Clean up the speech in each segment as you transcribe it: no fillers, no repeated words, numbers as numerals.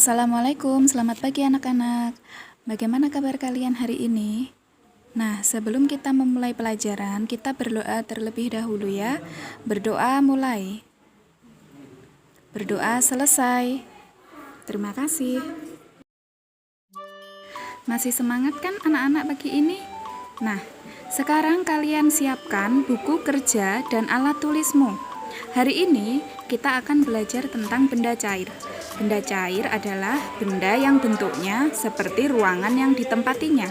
Assalamualaikum, selamat pagi anak-anak. Bagaimana kabar kalian hari ini? Nah, sebelum kita memulai pelajaran, kita berdoa terlebih dahulu ya. Berdoa mulai. Berdoa selesai. Terima kasih. Masih semangat kan anak-anak pagi ini? Nah, sekarang kalian siapkan buku kerja dan alat tulismu. Hari ini kita akan belajar tentang benda cair. Benda cair adalah benda yang bentuknya seperti ruangan yang ditempatinya.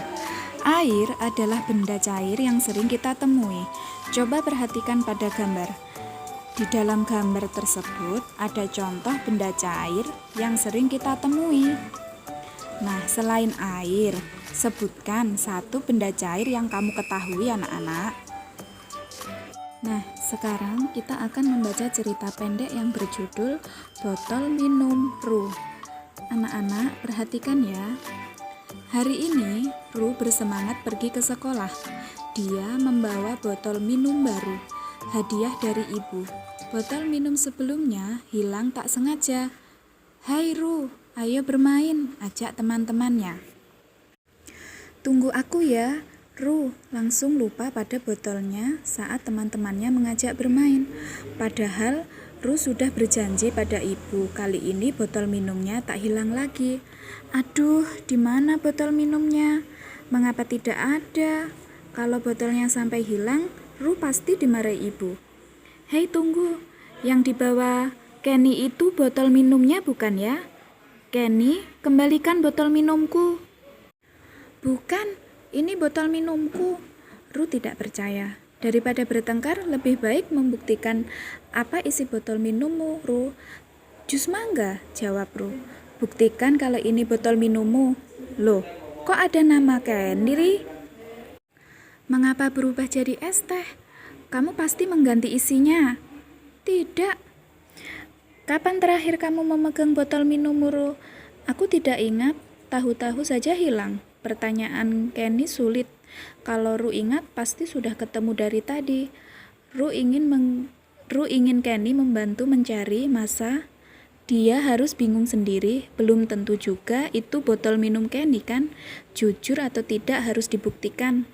Air adalah benda cair yang sering kita temui. Coba perhatikan pada gambar. Di dalam gambar tersebut ada contoh benda cair yang sering kita temui. Nah, selain air, sebutkan satu benda cair yang kamu ketahui anak-anak. Nah, sekarang kita akan membaca cerita pendek yang berjudul Botol Minum Ru. Anak-anak, perhatikan ya. Hari ini, Ru bersemangat pergi ke sekolah. Dia membawa botol minum baru, hadiah dari ibu. Botol minum sebelumnya hilang tak sengaja. "Hai Ru, ayo bermain," ajak teman-temannya. "Tunggu aku ya." Ru langsung lupa pada botolnya saat teman-temannya mengajak bermain. Padahal Ru sudah berjanji pada ibu, kali ini botol minumnya tak hilang lagi. Aduh, di mana botol minumnya? Mengapa tidak ada? Kalau botolnya sampai hilang, Ru pasti dimarahi ibu. "Hei, tunggu. Yang dibawa Kenny itu botol minumnya bukan ya? Kenny, kembalikan botol minumku." "Bukan. Ini botol minumku." Ru tidak percaya. Daripada bertengkar, lebih baik membuktikan. "Apa isi botol minummu, Ru?" "Jus mangga," jawab Ru. "Buktikan kalau ini botol minummu." "Loh, kok ada nama Kenny? Mengapa berubah jadi es teh? Kamu pasti mengganti isinya." "Tidak." "Kapan terakhir kamu memegang botol minummu, Ru?" "Aku tidak ingat, tahu-tahu saja hilang." Pertanyaan Kenny sulit. Kalau Ru ingat, pasti sudah ketemu dari tadi. Ru ingin Kenny membantu mencari, masa dia harus bingung sendiri? Belum tentu juga itu botol minum Kenny kan? Jujur atau tidak harus dibuktikan.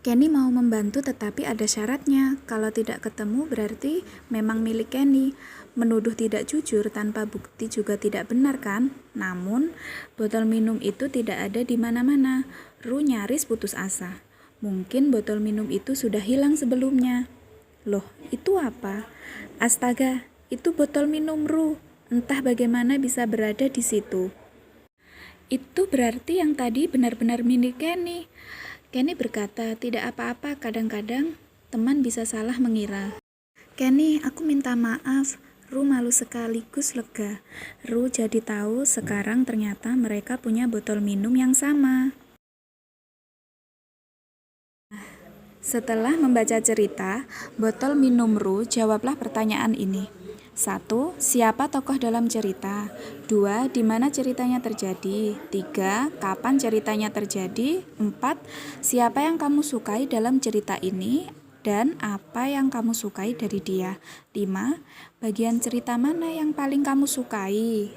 Kenny mau membantu tetapi ada syaratnya. Kalau tidak ketemu berarti memang milik Kenny. Menuduh tidak jujur tanpa bukti juga tidak benar kan? Namun, botol minum itu tidak ada di mana-mana. Ru nyaris putus asa. Mungkin botol minum itu sudah hilang sebelumnya. Loh, itu apa? Astaga, itu botol minum Ru. Entah bagaimana bisa berada di situ. Itu berarti yang tadi benar-benar milik Kenny. Kenny berkata, "Tidak apa-apa, kadang-kadang teman bisa salah mengira." "Kenny, aku minta maaf." Ru malu sekaligus lega. Ru jadi tahu sekarang ternyata mereka punya botol minum yang sama. Setelah membaca cerita, botol minum Ru jawablah pertanyaan ini. 1. Siapa tokoh dalam cerita? 2. Di mana ceritanya terjadi? 3. Kapan ceritanya terjadi? 4. Siapa yang kamu sukai dalam cerita ini? Dan apa yang kamu sukai dari dia? 5. Bagian cerita mana yang paling kamu sukai?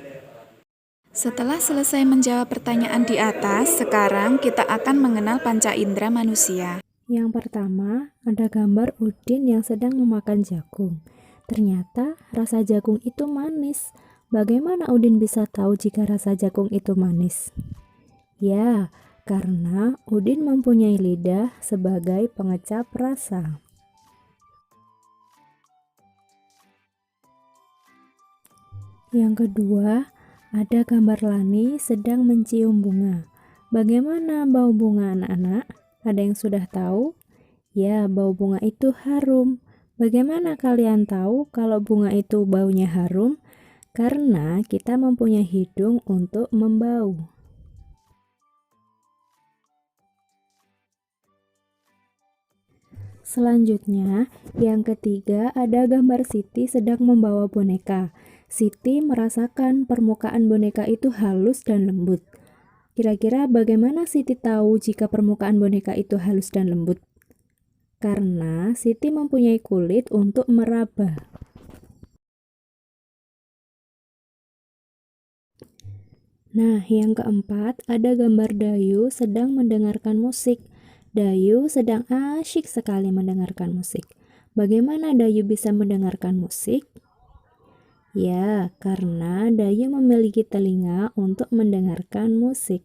Setelah selesai menjawab pertanyaan di atas, sekarang kita akan mengenal panca indera manusia. Yang pertama, ada gambar Udin yang sedang memakan jagung. Ternyata rasa jagung itu manis. Bagaimana Udin bisa tahu jika rasa jagung itu manis? Ya, karena Udin mempunyai lidah sebagai pengecap rasa. Yang kedua, ada gambar Lani sedang mencium bunga. Bagaimana bau bunga anak-anak? Ada yang sudah tahu? Ya, bau bunga itu harum. Bagaimana kalian tahu kalau bunga itu baunya harum? Karena kita mempunyai hidung untuk membau. Selanjutnya, yang ketiga ada gambar Siti sedang membawa boneka. Siti merasakan permukaan boneka itu halus dan lembut. Kira-kira bagaimana Siti tahu jika permukaan boneka itu halus dan lembut? Karena Siti mempunyai kulit untuk meraba. Nah, yang keempat, ada gambar Dayu sedang mendengarkan musik. Dayu sedang asyik sekali mendengarkan musik. Bagaimana Dayu bisa mendengarkan musik? Ya, karena Dayu memiliki telinga untuk mendengarkan musik.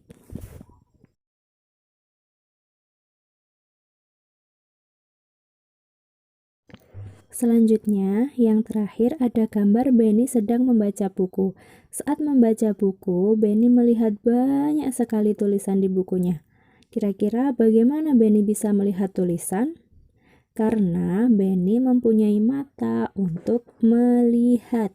Selanjutnya, yang terakhir ada gambar Benny sedang membaca buku. Saat membaca buku, Benny melihat banyak sekali tulisan di bukunya. Kira-kira bagaimana Benny bisa melihat tulisan? Karena Benny mempunyai mata untuk melihat.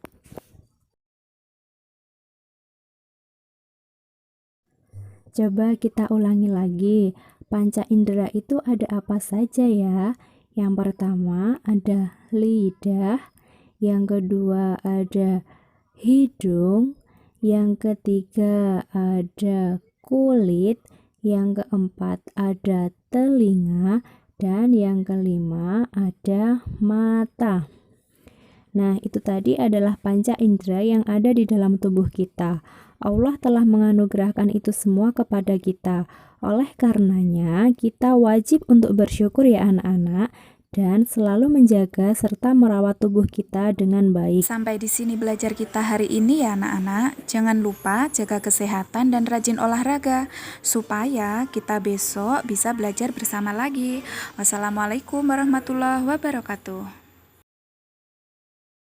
Coba kita ulangi lagi. Panca indera itu ada apa saja ya? Yang pertama ada lidah, yang kedua ada hidung, yang ketiga ada kulit, yang keempat ada telinga, dan yang kelima ada mata. Nah, itu tadi adalah panca indera yang ada di dalam tubuh kita. Allah telah menganugerahkan itu semua kepada kita. Oleh karenanya, kita wajib untuk bersyukur ya anak-anak dan selalu menjaga serta merawat tubuh kita dengan baik. Sampai di sini belajar kita hari ini ya anak-anak. Jangan lupa jaga kesehatan dan rajin olahraga supaya kita besok bisa belajar bersama lagi. Wassalamualaikum warahmatullahi wabarakatuh.